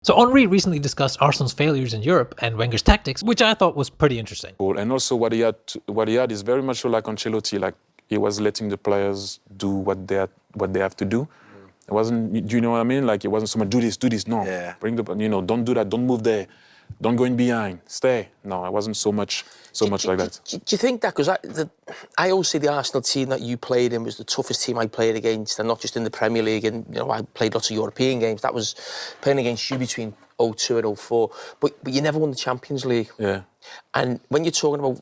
So Henry recently discussed Arsenal's failures in Europe and Wenger's tactics, which I thought was pretty interesting. And also what he had is very much like Ancelotti, like he was letting the players do what they have to do. It wasn't, do you know what I mean? Like it wasn't so much do this, no. Yeah. Bring the, don't do that, don't move there, don't go in behind, stay. No, it wasn't so much like that. Do you think that, because I always say the Arsenal team that you played in was the toughest team I played against, and not just in the Premier League, and I played lots of European games. That was playing against you between 2002 and 2004, but you never won the Champions League. Yeah. And when you're talking about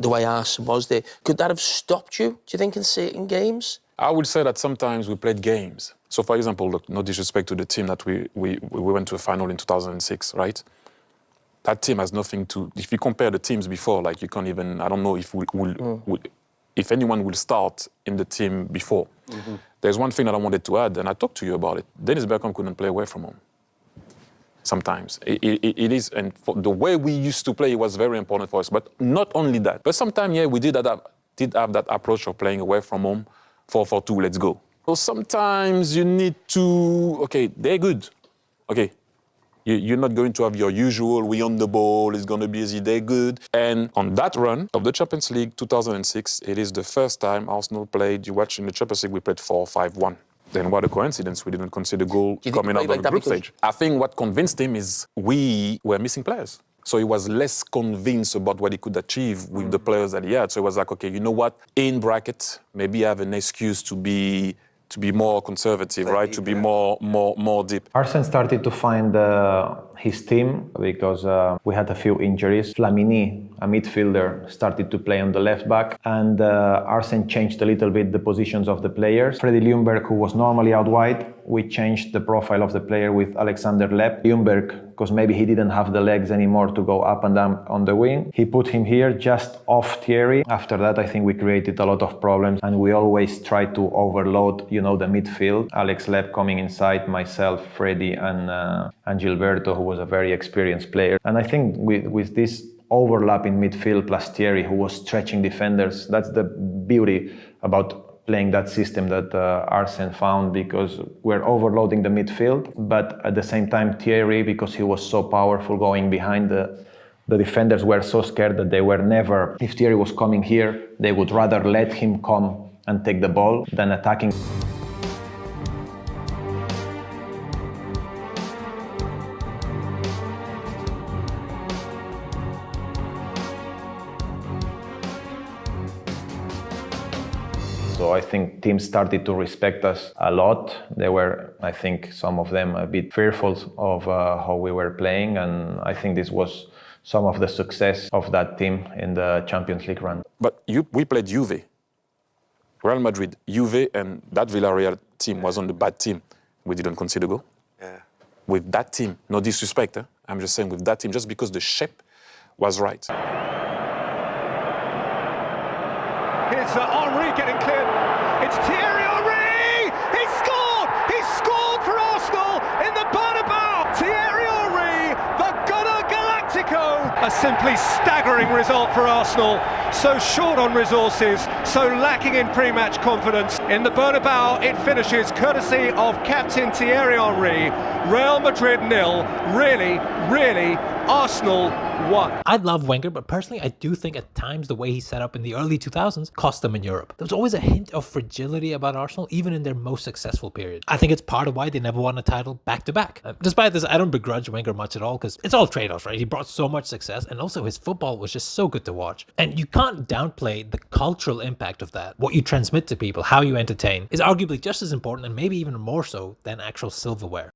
the way Arsenal was there, could that have stopped you, do you think, in certain games? I would say that sometimes we played games. So for example, look, no disrespect to the team that we went to a final in 2006, right? That team has nothing to, if you compare the teams before, like you can't even, I don't know if anyone will start in the team before. Mm-hmm. There's one thing that I wanted to add, and I talked to you about it. Dennis Bergkamp couldn't play away from home. Sometimes. It is, and for the way we used to play, it was very important for us. But not only that, but sometimes, yeah, we did have that approach of playing away from home, 4-4-2, let's go. So sometimes you need to, okay, they're good. Okay, you're not going to have your usual, we on the ball, it's going to be easy, they're good. And on that run of the Champions League 2006, it is the first time Arsenal played, you watch in the Champions League, we played 4-5-1. Then what a coincidence, we didn't concede a goal coming out of the group stage. I think what convinced him is we were missing players. So he was less convinced about what he could achieve with the players that he had. So he was like, okay, you know what? In bracket, maybe I have an excuse to be more conservative, right? To be more deep. Arsene started to find his team because we had a few injuries. Flamini, a midfielder, started to play on the left back, and Arsene changed a little bit the positions of the players. Freddie Ljungberg, who was normally out wide, we changed the profile of the player with Alexander Lepp. Ljungberg, because maybe he didn't have the legs anymore to go up and down on the wing. He put him here just off Thierry. After that, I think we created a lot of problems, and we always tried to overload, the midfield. Alex Lepp coming inside, myself, Freddie, and Gilberto, who was a very experienced player. And I think with this overlap in midfield plus Thierry, who was stretching defenders, that's the beauty about playing that system that Arsene found, because we're overloading the midfield, but at the same time Thierry, because he was so powerful going behind, the defenders were so scared that they were never, if Thierry was coming here, they would rather let him come and take the ball than attacking. So I think teams started to respect us a lot. They were, I think, some of them a bit fearful of how we were playing, and I think this was some of the success of that team in the Champions League run. But we played Juve, Real Madrid, Juve, and that Villarreal team was on the bad team. We didn't concede a goal. Yeah. With that team, no disrespect, I'm just saying with that team, just because the shape was right. Here's Henry getting cleared. It's Thierry Henry! He scored! He scored for Arsenal in the Bernabeu! Thierry Henry, the Gunner Galactico! A simply staggering result for Arsenal. So short on resources, so lacking in pre-match confidence. In the Bernabeu, it finishes courtesy of captain Thierry Henry. Real Madrid 0. Really, Arsenal 1. I love Wenger, but personally, I do think at times the way he set up in the early 2000s cost them in Europe. There was always a hint of fragility about Arsenal, even in their most successful period. I think it's part of why they never won a title back-to-back. Despite this, I don't begrudge Wenger much at all, because it's all trade-offs, right? He brought so much success, and also his football was just so good to watch. And you can't downplay the cultural impact of that. What you transmit to people, how you entertain, is arguably just as important, and maybe even more so, than actual silverware.